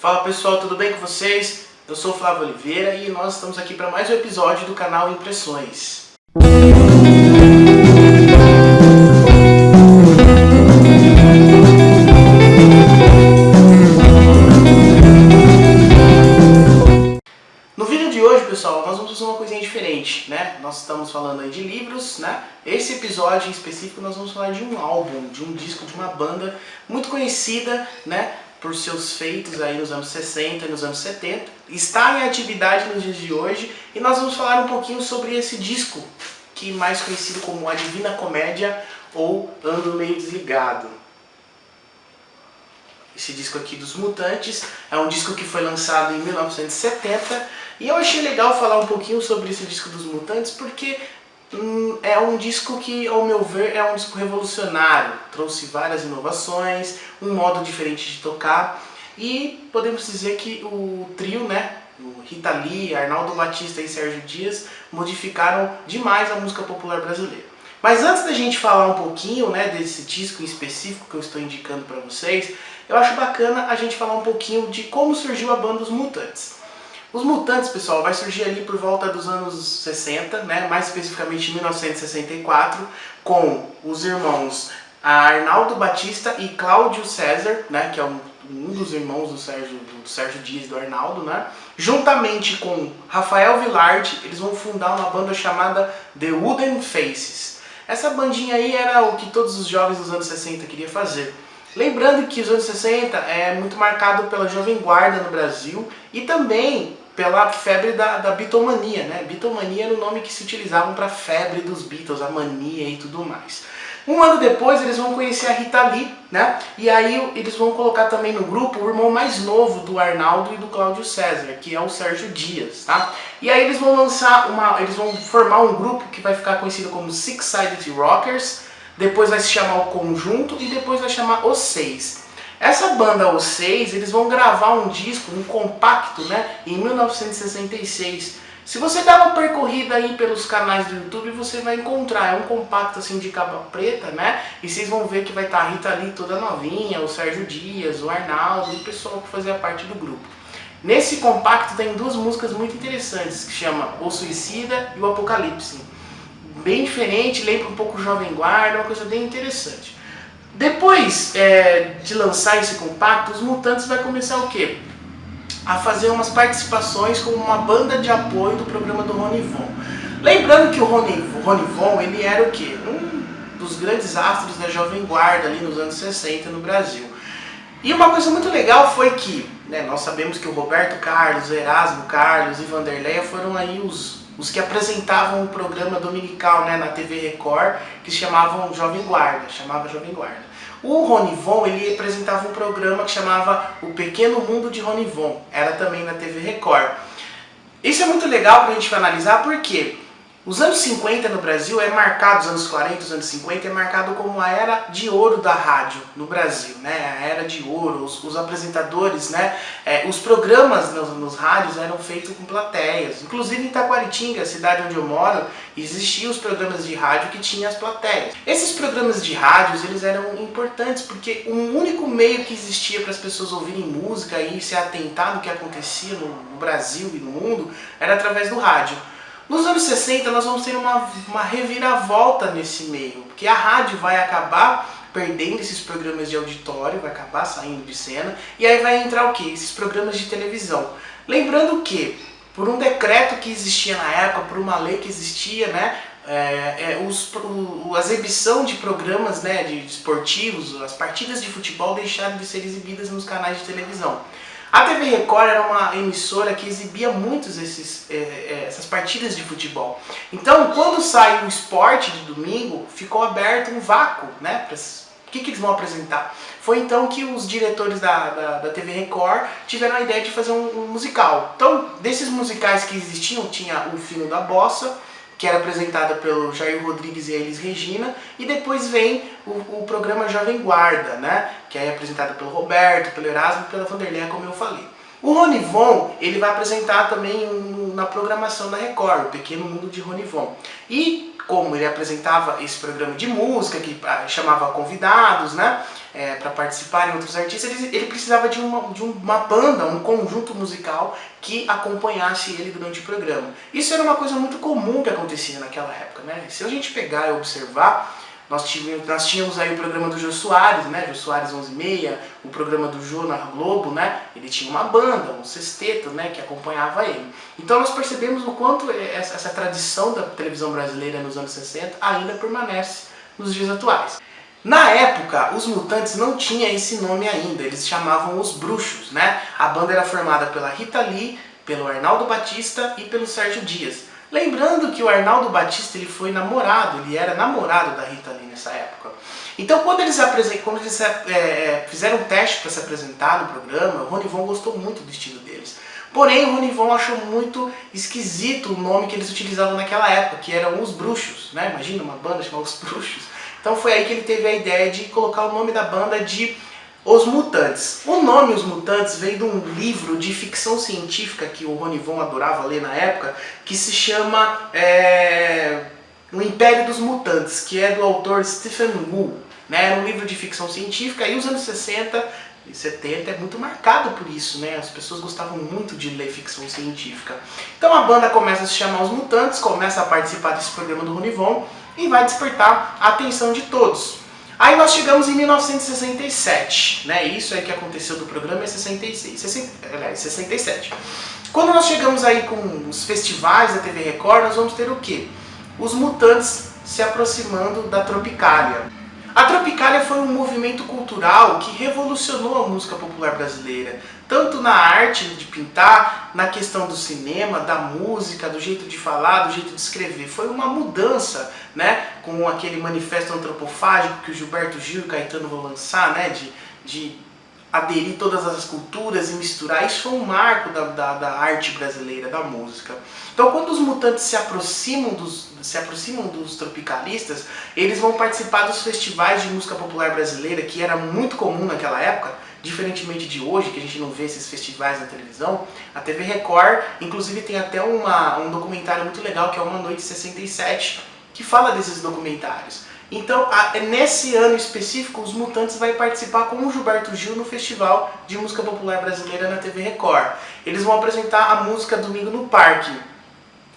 Fala pessoal, tudo bem com vocês? Eu sou o Flávio Oliveira e nós estamos aqui para mais um episódio do canal Impressões. No vídeo de hoje, pessoal, nós vamos fazer uma coisinha diferente, né? Nós estamos falando aí de livros, né? Esse episódio em específico nós vamos falar de um álbum, de um disco, de uma banda muito conhecida, né? Por seus feitos aí nos anos 60 e nos anos 70, está em atividade nos dias de hoje e nós vamos falar um pouquinho sobre esse disco, que é mais conhecido como A Divina Comédia ou Ando Meio Desligado. Esse disco aqui dos Mutantes é um disco que foi lançado em 1970 e eu achei legal falar um pouquinho sobre esse disco dos Mutantes porque é um disco que, ao meu ver, é um disco revolucionário. Trouxe várias inovações, um modo diferente de tocar e podemos dizer que o trio, né, o Rita Lee, Arnaldo Batista e Sérgio Dias modificaram demais a música popular brasileira. Mas antes da gente falar um pouquinho, né, desse disco em específico que eu estou indicando para vocês, eu acho bacana a gente falar um pouquinho de como surgiu a banda Os Mutantes. Os Mutantes, pessoal, vai surgir ali por volta dos anos 60, né? Mais especificamente em 1964, com os irmãos Arnaldo Batista e Cláudio César, né? Que é um dos irmãos do Sérgio Dias e do Arnaldo, né? Juntamente com Rafael Vilardi, eles vão fundar uma banda chamada The Wooden Faces. Essa bandinha aí era o que todos os jovens dos anos 60 queriam fazer. Lembrando que os anos 60 é muito marcado pela Jovem Guarda no Brasil e também pela febre da Beatlemania, né? Beatlemania era o nome que se utilizavam para a febre dos Beatles, a mania e tudo mais. Um ano depois eles vão conhecer a Rita Lee, né? E aí eles vão colocar também no grupo o irmão mais novo do Arnaldo e do Cláudio César, que é o Sérgio Dias, tá? E aí eles vão eles vão formar um grupo que vai ficar conhecido como Six Sided Rockers, depois vai se chamar o Conjunto e depois vai chamar Os Seis. Essa banda Os Seis, eles vão gravar um disco, um compacto, né, em 1966. Se você dá uma percorrida aí pelos canais do YouTube, você vai encontrar, é um compacto assim de capa preta, né, e vocês vão ver que vai estar a Rita Lee toda novinha, o Sérgio Dias, o Arnaldo e o pessoal que fazia parte do grupo. Nesse compacto tem duas músicas muito interessantes, que chama O Suicida e o Apocalipse. Bem diferente, lembra um pouco o Jovem Guarda, uma coisa bem interessante. Depois de lançar esse compacto, os Mutantes vai começar o quê? A fazer umas participações como uma banda de apoio do programa do Rony Von. Lembrando que o Rony Von, ele era o quê? Um dos grandes astros da Jovem Guarda ali nos anos 60 no Brasil. E uma coisa muito legal foi que, né, nós sabemos que o Roberto Carlos, o Erasmo Carlos e Vanderleia foram aí os que apresentavam um programa dominical, né, na TV Record, que se chamavam Jovem Guarda, O Rony Von, ele apresentava um programa que chamava O Pequeno Mundo de Rony Von, era também na TV Record. Isso é muito legal pra gente analisar porque os anos 50 no Brasil é marcado, os anos 40, os anos 50 é marcado como a era de ouro da rádio no Brasil, né? A era de ouro, os apresentadores, né? Os programas nos rádios eram feitos com plateias. Inclusive em Taquaritinga, a cidade onde eu moro, existiam os programas de rádio que tinham as plateias. Esses programas de rádios, eles eram importantes porque um único meio que existia para as pessoas ouvirem música e se atentar no que acontecia no Brasil e no mundo era através do rádio. Nos anos 60 nós vamos ter uma reviravolta nesse meio, porque a rádio vai acabar perdendo esses programas de auditório, vai acabar saindo de cena, e aí vai entrar o quê? Esses programas de televisão. Lembrando que, por um decreto que existia na época, por uma lei que existia, né, a exibição de programas, né, de esportivos, as partidas de futebol deixaram de ser exibidas nos canais de televisão. A TV Record era uma emissora que exibia muitos essas partidas de futebol. Então, quando sai o esporte de domingo, ficou aberto um vácuo, né? O que eles vão apresentar? Foi então que os diretores da TV Record tiveram a ideia de fazer um musical. Então, desses musicais que existiam, tinha O Fino da Bossa, que era apresentada pelo Jair Rodrigues e a Elis Regina, e depois vem o programa Jovem Guarda, né, que é apresentado pelo Roberto, pelo Erasmo e pela Vanderleia, como eu falei. O Ronivon, ele vai apresentar também na programação da Record, o Pequeno Mundo de Ronivon. E como ele apresentava esse programa de música, que chamava convidados, né, para participarem outros artistas, ele precisava de uma banda, um conjunto musical que acompanhasse ele durante o programa. Isso era uma coisa muito comum que acontecia naquela época, né? Se a gente pegar e observar, nós tínhamos aí o programa do Jô Soares, né? Jô Soares 11h30, o programa do Jô na Globo, né? Ele tinha uma banda, um sexteto, né? Que acompanhava ele. Então nós percebemos o quanto essa tradição da televisão brasileira nos anos 60 ainda permanece nos dias atuais. Na época, os Mutantes não tinham esse nome ainda, eles chamavam os Bruxos, né? A banda era formada pela Rita Lee, pelo Arnaldo Batista e pelo Sérgio Dias. Lembrando que o Arnaldo Batista ele era namorado da Rita Lee nessa época. Então quando eles fizeram um teste para se apresentar no programa, o Ronivon gostou muito do estilo deles. Porém o Ronivon achou muito esquisito o nome que eles utilizavam naquela época, que eram os Bruxos, né? Imagina uma banda chamada Os Bruxos. Então foi aí que ele teve a ideia de colocar o nome da banda de Os Mutantes. O nome Os Mutantes veio de um livro de ficção científica que o Ronivon adorava ler na época, que se chama O Império dos Mutantes, que é do autor Stephen Wu. Né? Era um livro de ficção científica e os anos 60 e 70 é muito marcado por isso, né? As pessoas gostavam muito de ler ficção científica. Então a banda começa a se chamar Os Mutantes, começa a participar desse programa do Ronivon e vai despertar a atenção de todos. Aí nós chegamos em 1967, né? Isso aí que aconteceu do programa é 67. Quando nós chegamos aí com os festivais da TV Record, nós vamos ter o quê? Os Mutantes se aproximando da Tropicália. A Tropicália foi um movimento cultural que revolucionou a música popular brasileira, tanto na arte de pintar, na questão do cinema, da música, do jeito de falar, do jeito de escrever. Foi uma mudança, né, com aquele manifesto antropofágico que o Gilberto Gil e o Caetano vão lançar, né, de aderir todas as culturas e misturar. Isso foi um marco da arte brasileira, da música. Então quando os Mutantes se aproximam dos tropicalistas, eles vão participar dos festivais de música popular brasileira, que era muito comum naquela época, diferentemente de hoje, que a gente não vê esses festivais na televisão. A TV Record, inclusive, tem até um documentário muito legal, que é Uma Noite 67, que fala desses documentários. Então, nesse ano específico, os Mutantes vai participar com o Gilberto Gil no Festival de Música Popular Brasileira na TV Record. Eles vão apresentar a música Domingo no Parque,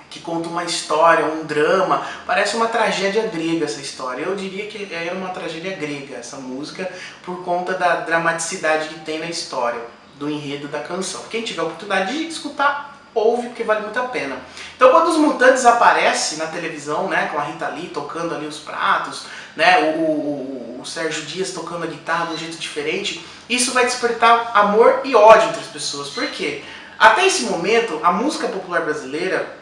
que conta uma história, um drama, parece uma tragédia grega essa história. Eu diria que era uma tragédia grega essa música, por conta da dramaticidade que tem na história, do enredo da canção. Quem tiver a oportunidade de escutar, ouve, porque vale muito a pena. Então quando os Mutantes aparecem na televisão, né, com a Rita Lee tocando ali os pratos, né, o Sérgio Dias tocando a guitarra de um jeito diferente, isso vai despertar amor e ódio entre as pessoas. Por quê? Até esse momento, a música popular brasileira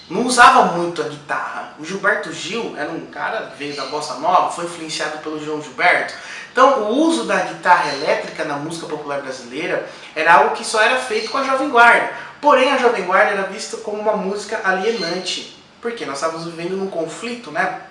não usava muito a guitarra. O Gilberto Gil era um cara que veio da bossa nova, foi influenciado pelo João Gilberto. Então o uso da guitarra elétrica na música popular brasileira era algo que só era feito com a Jovem Guarda. Porém a Jovem Guarda era vista como uma música alienante, porque nós estávamos vivendo num conflito, né?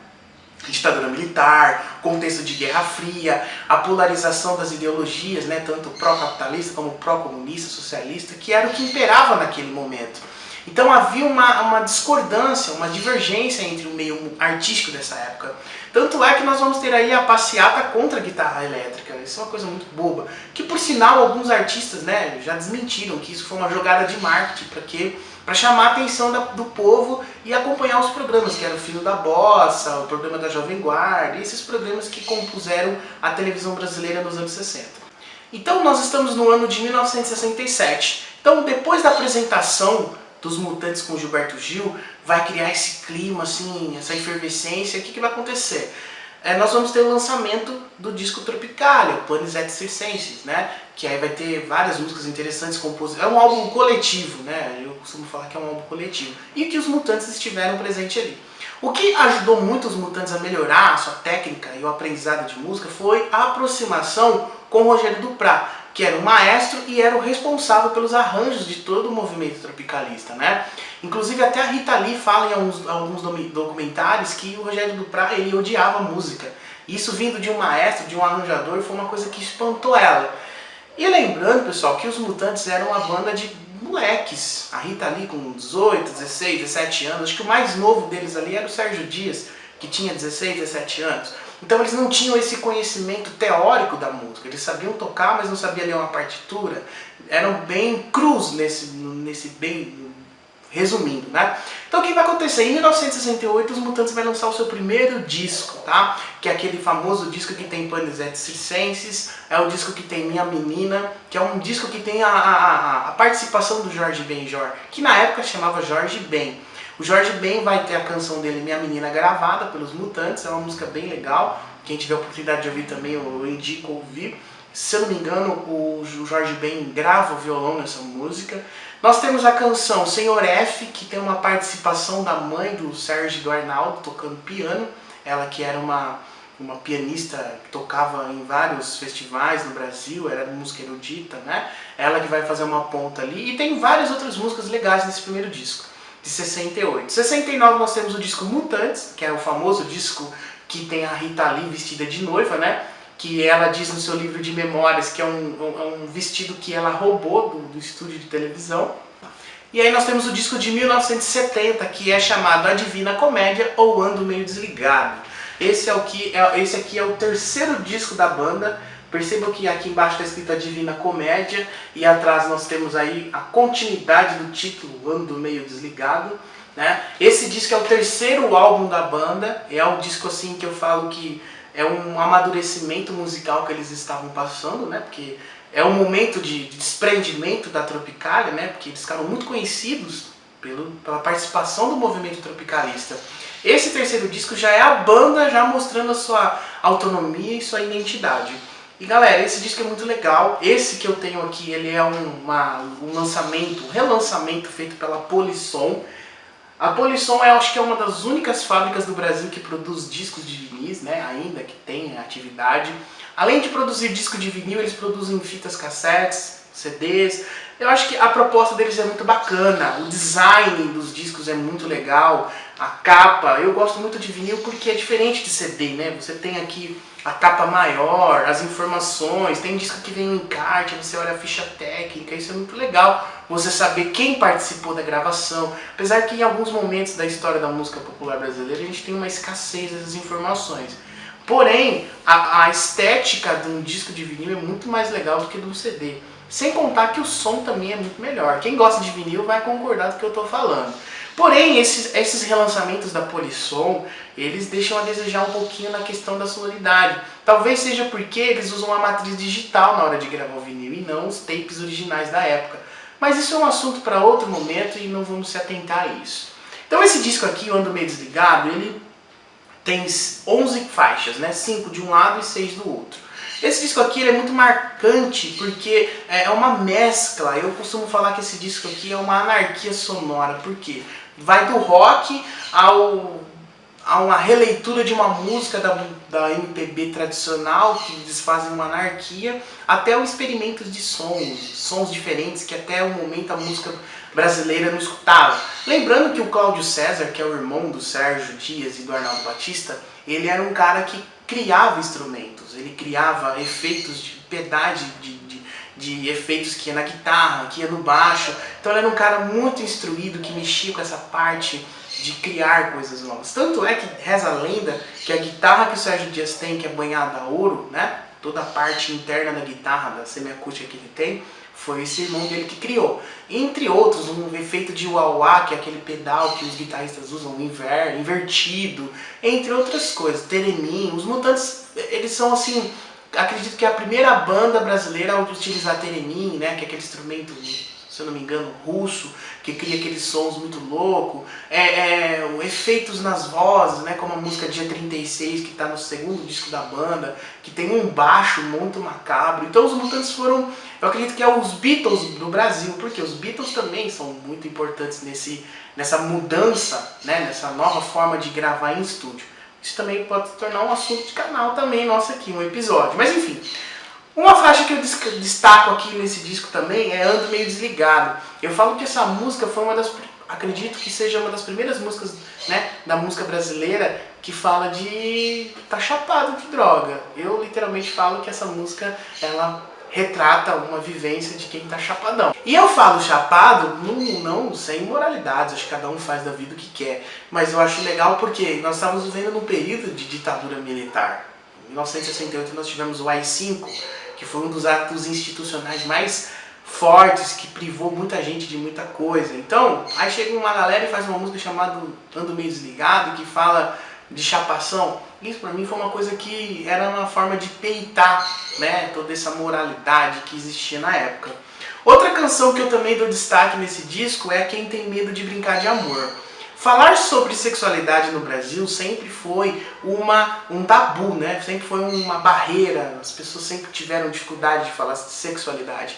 Ditadura militar, contexto de Guerra Fria, a polarização das ideologias, né? Tanto pró-capitalista como pró-comunista, socialista, que era o que imperava naquele momento. Então havia uma discordância, uma divergência entre o meio artístico dessa época. Tanto é que nós vamos ter aí a passeata contra a guitarra elétrica. Isso é uma coisa muito boba. Que por sinal alguns artistas, né, já desmentiram que isso foi uma jogada de marketing para chamar a atenção do povo e acompanhar os programas, que era o Filho da Bossa, o programa da Jovem Guarda, e esses programas que compuseram a televisão brasileira nos anos 60. Então nós estamos no ano de 1967. Então depois da apresentação dos Mutantes com Gilberto Gil, vai criar esse clima, assim, essa efervescência. O que vai acontecer? Nós vamos ter o lançamento do disco Tropicália, o Panis et Circenses, né? Que aí vai ter várias músicas interessantes, é um álbum coletivo, né? Eu costumo falar que é um álbum coletivo. E que os Mutantes estiveram presentes ali. O que ajudou muito os Mutantes a melhorar a sua técnica e o aprendizado de música foi a aproximação com o Rogério Duprat, que era o maestro e era o responsável pelos arranjos de todo o movimento tropicalista, né? Inclusive até a Rita Lee fala em alguns documentários que o Rogério Duprat, ele odiava a música. Isso vindo de um maestro, de um arranjador, foi uma coisa que espantou ela. E lembrando, pessoal, que os Mutantes eram uma banda de moleques. A Rita Lee com 18, 16, 17 anos. Acho que o mais novo deles ali era o Sérgio Dias, que tinha 16, 17 anos. Então eles não tinham esse conhecimento teórico da música. Eles sabiam tocar, mas não sabiam ler uma partitura. Eram bem crus nesse bem... Resumindo, né? Então o que vai acontecer? Em 1968 os Mutantes vai lançar o seu primeiro disco, tá? Que é aquele famoso disco que tem Panis Circenses, é o disco que tem Minha Menina, que é um disco que tem a participação do Jorge Benjor, que na época chamava Jorge Ben. O Jorge Ben vai ter a canção dele Minha Menina gravada pelos Mutantes, é uma música bem legal, quem tiver a oportunidade de ouvir também eu indico ouvir. Se eu não me engano, o Jorge Ben grava o violão nessa música. Nós temos a canção Senhor F, que tem uma participação da mãe do Sérgio do Arnaldo tocando piano. Ela que era uma pianista que tocava em vários festivais no Brasil, era música erudita, né? Ela que vai fazer uma ponta ali. E tem várias outras músicas legais nesse primeiro disco, de 68. Em 69 nós temos o disco Mutantes, que é o famoso disco que tem a Rita Lee vestida de noiva, né? Que ela diz no seu livro de memórias que é um vestido que ela roubou do estúdio de televisão. E aí nós temos o disco de 1970, que é chamado A Divina Comédia ou Ando Meio Desligado. Esse aqui é o terceiro disco da banda. Percebam que aqui embaixo está escrito A Divina Comédia e atrás nós temos aí a continuidade do título Ando Meio Desligado, né? Esse disco é o terceiro álbum da banda, é um disco assim que eu falo que é um amadurecimento musical que eles estavam passando, né? Porque é um momento de desprendimento da Tropicália, né? Porque eles ficaram muito conhecidos pela participação do movimento tropicalista. Esse terceiro disco já é a banda já mostrando a sua autonomia e sua identidade. E galera, esse disco é muito legal. Esse que eu tenho aqui, ele é um relançamento feito pela Polisson. A Polisson acho que é uma das únicas fábricas do Brasil que produz discos de vinis, né? Ainda que tem atividade. Além de produzir disco de vinil, eles produzem fitas cassetes, CDs. Eu acho que a proposta deles é muito bacana, o design dos discos é muito legal, a capa, eu gosto muito de vinil porque é diferente de CD, né? Você tem aqui a capa maior, as informações, tem disco que vem em encarte, você olha a ficha técnica, isso é muito legal, você saber quem participou da gravação, apesar que em alguns momentos da história da música popular brasileira a gente tem uma escassez dessas informações. Porém, a estética de um disco de vinil é muito mais legal do que de um CD. Sem contar que o som também é muito melhor. Quem gosta de vinil vai concordar com o que eu estou falando. Porém, esses relançamentos da Polisson, eles deixam a desejar um pouquinho na questão da sonoridade. Talvez seja porque eles usam a matriz digital na hora de gravar o vinil e não os tapes originais da época. Mas isso é um assunto para outro momento e não vamos se atentar a isso. Então esse disco aqui, o Ando Meio Desligado, ele tem 11 faixas, né? 5 de um lado e 6 do outro. Esse disco aqui ele é muito marcante porque é uma mescla. Eu costumo falar que esse disco aqui é uma anarquia sonora. Por quê? Vai do rock a uma releitura de uma música da MPB tradicional, que eles fazem uma anarquia, até o experimento de sons diferentes que até o momento a música brasileira não escutava. Lembrando que o Cláudio César, que é o irmão do Sérgio Dias e do Arnaldo Batista, ele era um cara que criava instrumentos, ele criava efeitos de pedais, de efeitos que ia na guitarra, que ia no baixo. Então ele era um cara muito instruído, que mexia com essa parte de criar coisas novas. Tanto é que reza a lenda que a guitarra que o Sérgio Dias tem, que é banhada a ouro, né? Toda a parte interna da guitarra, da semiacústica que ele tem, foi esse irmão dele que criou. Entre outros, um efeito de wah-wah, que é aquele pedal que os guitarristas usam invertido, entre outras coisas, teremin. Os Mutantes, eles são assim, acredito que é a primeira banda brasileira a utilizar teremin, né, que é aquele instrumento, se eu não me engano, russo, que cria aqueles sons muito loucos, efeitos nas vozes, né, como a música Dia 36, que está no segundo disco da banda, que tem um baixo muito macabro. Então os Mutantes foram, eu acredito que é os Beatles do Brasil, porque os Beatles também são muito importantes nessa mudança, né, nessa nova forma de gravar em estúdio. Isso também pode se tornar um assunto de canal também, nosso aqui, um episódio. Mas enfim, uma faixa que eu destaco aqui nesse disco também é Ando Meio Desligado. Eu falo que essa música foi acredito que seja uma das primeiras músicas, né, da música brasileira que fala de tá chapado de droga. Eu literalmente falo que essa música, ela retrata uma vivência de quem tá chapadão. E eu falo chapado, não sem imoralidades, acho que cada um faz da vida o que quer, mas eu acho legal porque nós estávamos vivendo num período de ditadura militar. Em 1968 nós tivemos o AI-5, que foi um dos atos institucionais mais fortes, que privou muita gente de muita coisa. Então, aí chega uma galera e faz uma música chamada Ando Meio Desligado, que fala de chapação. Isso pra mim foi uma coisa que era uma forma de peitar, né, toda essa moralidade que existia na época. Outra canção que eu também dou destaque nesse disco é Quem Tem Medo de Brincar de Amor. Falar sobre sexualidade no Brasil sempre foi um tabu, né? Sempre foi uma barreira, as pessoas sempre tiveram dificuldade de falar de sexualidade.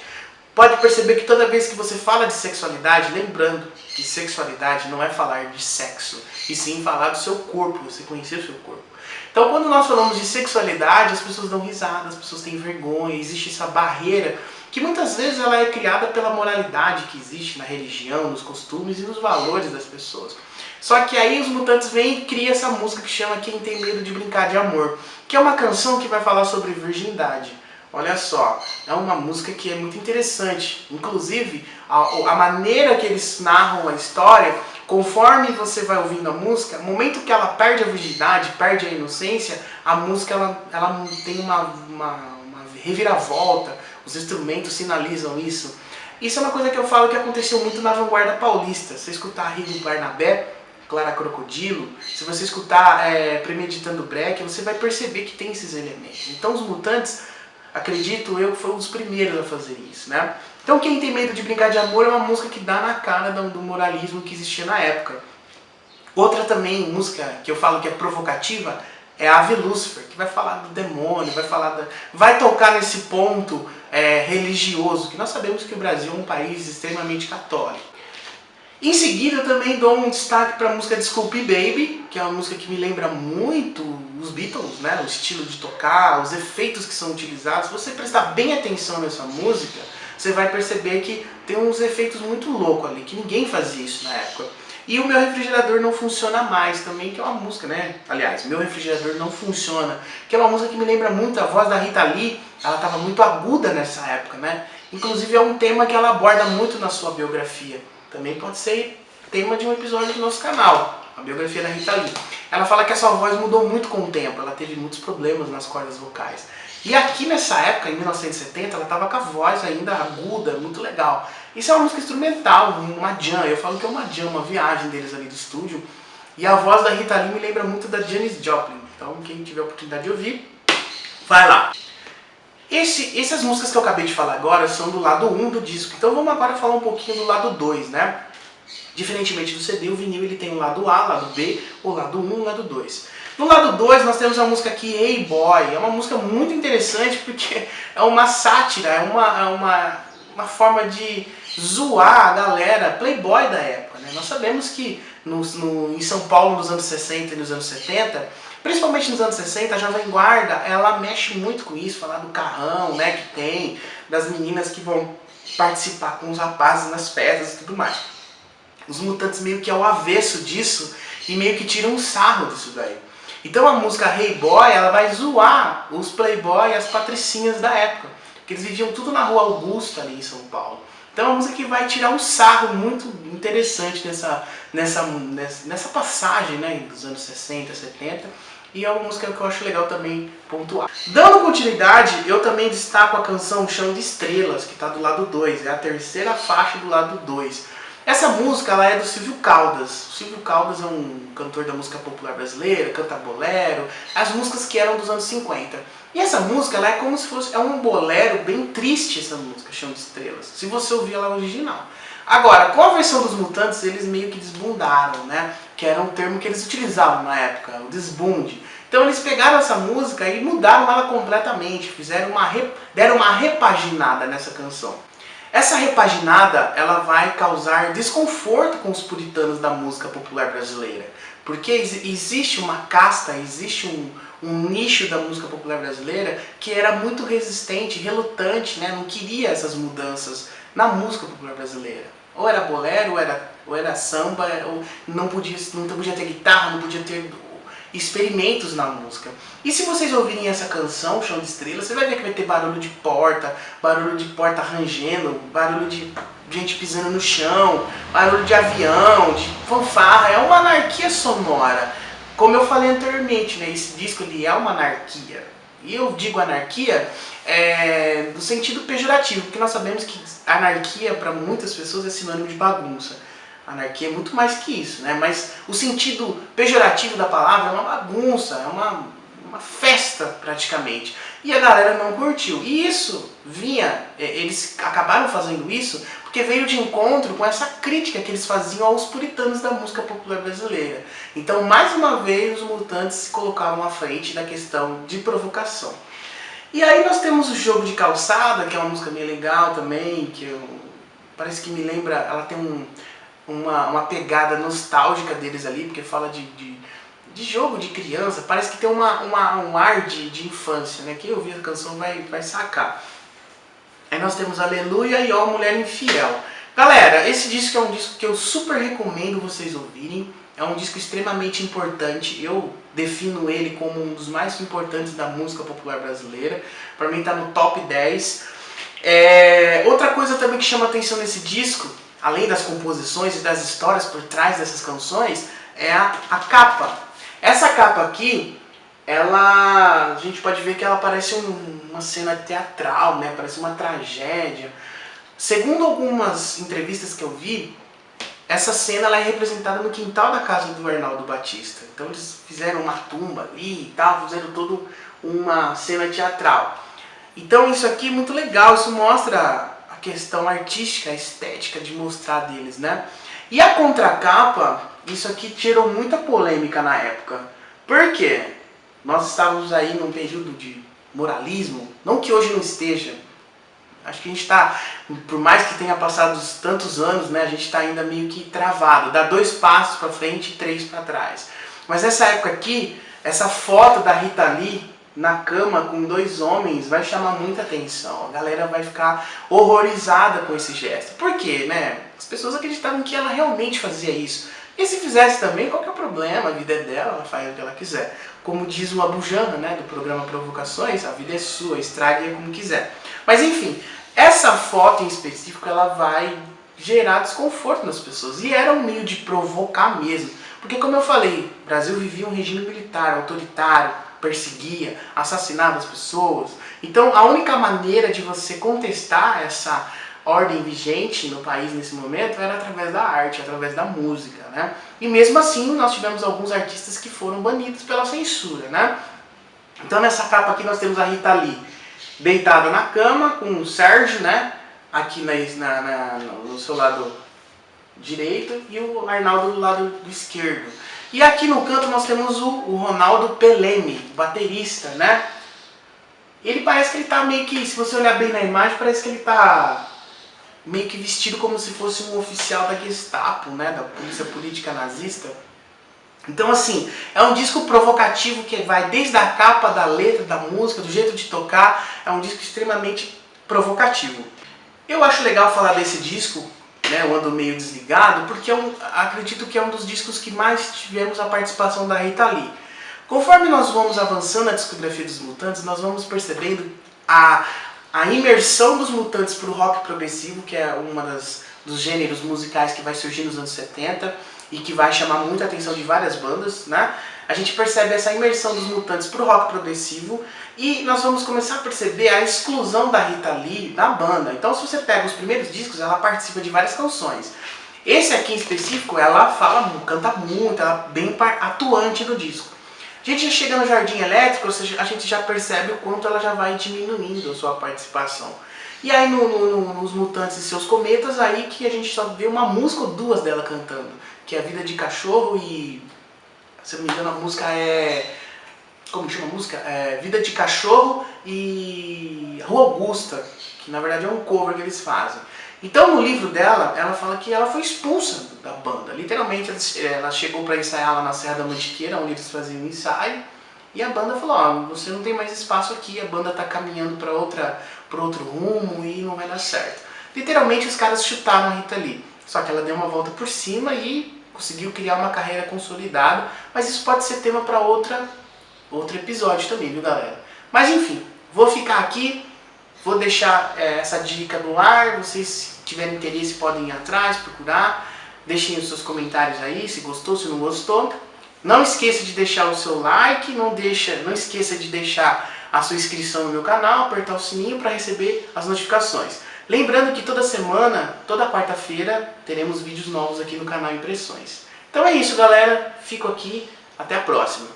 Pode perceber que toda vez que você fala de sexualidade, lembrando que sexualidade não é falar de sexo, e sim falar do seu corpo, você conhecer o seu corpo. Então quando nós falamos de sexualidade, as pessoas dão risada, as pessoas têm vergonha, existe essa barreira que muitas vezes ela é criada pela moralidade que existe na religião, nos costumes e nos valores das pessoas. Só que aí os Mutantes vêm e criam essa música que chama Quem Tem Medo de Brincar de Amor, que é uma canção que vai falar sobre virgindade. Olha só, é uma música que é muito interessante. Inclusive, a maneira que eles narram a história, conforme você vai ouvindo a música, no momento que ela perde a virgindade, perde a inocência, a música ela tem uma reviravolta, os instrumentos sinalizam isso. Isso é uma coisa que eu falo que aconteceu muito na vanguarda paulista. Se você escutar Rio Barnabé, Clara Crocodilo, se você escutar Premeditando Breck, você vai perceber que tem esses elementos. Então os Mutantes, acredito eu, que foi um dos primeiros a fazer isso, né? Então Quem Tem Medo de Brincar de Amor é uma música que dá na cara do moralismo que existia na época. Outra também, música que eu falo que é provocativa, é a Ave Lúcifer, que vai falar do demônio, vai tocar nesse ponto religioso, que nós sabemos que o Brasil é um país extremamente católico. Em seguida eu também dou um destaque para a música Desculpe Baby, que é uma música que me lembra muito os Beatles, né? O estilo de tocar, os efeitos que são utilizados. Se você prestar bem atenção nessa música, você vai perceber que tem uns efeitos muito loucos ali, que ninguém fazia isso na época. E o Meu Refrigerador Não Funciona Mais também, que é uma música, né? Aliás, Meu Refrigerador Não Funciona, que é uma música que me lembra muito a voz da Rita Lee. Ela estava muito aguda nessa época, né? Inclusive é um tema que ela aborda muito na sua biografia. Também pode ser tema de um episódio do nosso canal, a biografia da Rita Lee. Ela fala que a sua voz mudou muito com o tempo, ela teve muitos problemas nas cordas vocais. E aqui nessa época, em 1970, ela estava com a voz ainda aguda, muito legal. Isso é uma música instrumental, uma jam, eu falo que é uma jam, uma viagem deles ali do estúdio. E a voz da Rita Lee me lembra muito da Janis Joplin, então quem tiver a oportunidade de ouvir, vai lá. Essas músicas que eu acabei de falar agora são do lado 1 do disco, então vamos agora falar um pouquinho do lado 2, né? Diferentemente do CD, o vinil ele tem o lado A, lado B, o lado 1 e o lado 2. No lado 2 nós temos a música aqui, Hey Boy, é uma música muito interessante porque é uma sátira, é uma forma de zoar a galera playboy da época, né? Nós sabemos que em São Paulo nos anos 60 e nos anos 70, principalmente nos anos 60, a Jovem Guarda, ela mexe muito com isso, falar do carrão, né, que tem, das meninas que vão participar com os rapazes nas festas e tudo mais. Os Mutantes meio que é o avesso disso e meio que tiram um sarro disso daí. Então a música Hey Boy, ela vai zoar os playboy e as patricinhas da época, porque eles viviam tudo na Rua Augusta ali em São Paulo. Então é uma música que vai tirar um sarro muito interessante nessa passagem, né, dos anos 60, 70, e é uma música que eu acho legal também pontuar. Dando continuidade, eu também destaco a canção Chão de Estrelas, que está do lado 2, é a terceira faixa do lado 2. Essa música ela é do Silvio Caldas. O Silvio Caldas é um cantor da música popular brasileira, canta bolero, as músicas que eram dos anos 50. E essa música ela é como se fosse um bolero bem triste, essa música, Chão de Estrelas, se você ouvir ela original. Agora, com a versão dos Mutantes, eles meio que desbundaram, né? Que era um termo que eles utilizavam na época, o desbunde. Então eles pegaram essa música e mudaram ela completamente, deram uma repaginada nessa canção. Essa repaginada, ela vai causar desconforto com os puritanos da música popular brasileira. Porque existe uma casta, existe um nicho da música popular brasileira que era muito resistente, relutante, né? Não queria essas mudanças na música popular brasileira. Ou era bolero, ou era samba, ou não podia ter guitarra, não podia ter experimentos na música. E se vocês ouvirem essa canção, Chão de Estrelas, você vai ver que vai ter barulho de porta rangendo, barulho de gente pisando no chão, barulho de avião, de fanfarra, é uma anarquia sonora. Como eu falei anteriormente, né, esse disco ele é uma anarquia. E eu digo anarquia no sentido pejorativo, porque nós sabemos que anarquia para muitas pessoas é sinônimo de bagunça. Anarquia é muito mais que isso, né? Mas o sentido pejorativo da palavra é uma bagunça, é uma festa praticamente. E a galera não curtiu. E isso eles acabaram fazendo isso porque veio de encontro com essa crítica que eles faziam aos puritanos da música popular brasileira. Então, mais uma vez, os Mutantes se colocaram à frente da questão de provocação. E aí nós temos o Jogo de Calçada, que é uma música meio legal também, parece que me lembra, ela tem uma pegada nostálgica deles ali, porque fala de jogo de criança, parece que tem um ar de infância, né? Quem ouvir a canção vai sacar. Aí nós temos Aleluia e Ó Mulher Infiel. Galera, esse disco é um disco que eu super recomendo vocês ouvirem, é um disco extremamente importante, eu defino ele como um dos mais importantes da música popular brasileira, para mim está no top 10. Outra coisa também que chama atenção nesse disco, além das composições e das histórias por trás dessas canções, é a capa. Essa capa aqui, a gente pode ver que ela parece uma cena teatral, né? Parece uma tragédia. Segundo algumas entrevistas que eu vi, essa cena ela é representada no quintal da casa do Arnaldo Batista. Então eles fizeram uma tumba ali e tal, fizeram toda uma cena teatral. Então isso aqui é muito legal, isso mostra a questão artística, a estética de mostrar deles, né? E a contracapa, isso aqui gerou muita polêmica na época. Por quê? Nós estávamos aí num período de moralismo, não que hoje não esteja. Acho que a gente está, por mais que tenha passado tantos anos, né, a gente está ainda meio que travado. Dá 2 passos para frente e 3 para trás. Mas nessa época aqui, essa foto da Rita Lee na cama com 2 homens vai chamar muita atenção. A galera vai ficar horrorizada com esse gesto. Por quê, né? As pessoas acreditavam que ela realmente fazia isso. E se fizesse também, qual que é o problema? A vida é dela, ela faz o que ela quiser. Como diz o Abu Janra, né, do programa Provocações, a vida é sua, estrague-a como quiser. Mas enfim, essa foto em específico, ela vai gerar desconforto nas pessoas. E era um meio de provocar mesmo. Porque como eu falei, o Brasil vivia um regime militar, autoritário, perseguia, assassinava as pessoas. Então a única maneira de você contestar essa ordem vigente no país nesse momento era através da arte, através da música, né? E mesmo assim nós tivemos alguns artistas que foram banidos pela censura, né? Então nessa capa aqui nós temos a Rita Lee deitada na cama com o Sérgio, né? Aqui no seu lado direito e o Arnaldo do lado esquerdo. E aqui no canto nós temos o Ronaldo Peleme, baterista, né? Ele parece que ele tá meio que, se você olhar bem na imagem, parece que ele tá meio que vestido como se fosse um oficial da Gestapo, né? Da polícia política nazista. Então assim, é um disco provocativo que vai desde a capa, da letra, da música, do jeito de tocar, é um disco extremamente provocativo. Eu acho legal falar desse disco, né, eu ando meio desligado, porque eu acredito que é um dos discos que mais tivemos a participação da Rita Lee. Conforme nós vamos avançando na discografia dos Mutantes, nós vamos percebendo a imersão dos Mutantes para o rock progressivo, que é dos gêneros musicais que vai surgir nos anos 70 e que vai chamar muita atenção de várias bandas, né? A gente percebe essa imersão dos Mutantes para o rock progressivo e nós vamos começar a perceber a exclusão da Rita Lee da banda. Então, se você pega os primeiros discos, ela participa de várias canções. Esse aqui em específico, ela canta muito, ela é bem atuante no disco. A gente já chega no Jardim Elétrico, ou seja, a gente já percebe o quanto ela já vai diminuindo a sua participação. E aí nos Mutantes e Seus Cometas, aí que a gente só vê uma música ou 2 dela cantando, que é Vida de Cachorro e, se não me engano, a música é... Como chama a música? Vida de Cachorro e Rua Augusta, que na verdade é um cover que eles fazem. Então no livro dela, ela fala que ela foi expulsa da banda. Literalmente ela chegou para ensaiar lá na Serra da Mantiqueira, onde eles faziam um ensaio, e a banda falou, ó, você não tem mais espaço aqui, a banda tá caminhando para outro rumo e não vai dar certo. Literalmente os caras chutaram a Rita Lee. Só que ela deu uma volta por cima e conseguiu criar uma carreira consolidada, mas isso pode ser tema para outro episódio também, viu galera? Mas enfim, vou ficar aqui, vou deixar essa dica no ar, vocês se tiverem interesse podem ir atrás, procurar, deixem os seus comentários aí, se gostou, se não gostou. Não esqueça de deixar o seu like, não esqueça de deixar a sua inscrição no meu canal, apertar o sininho para receber as notificações. Lembrando que toda semana, toda quarta-feira, teremos vídeos novos aqui no canal Impressões. Então é isso galera, fico aqui, até a próxima.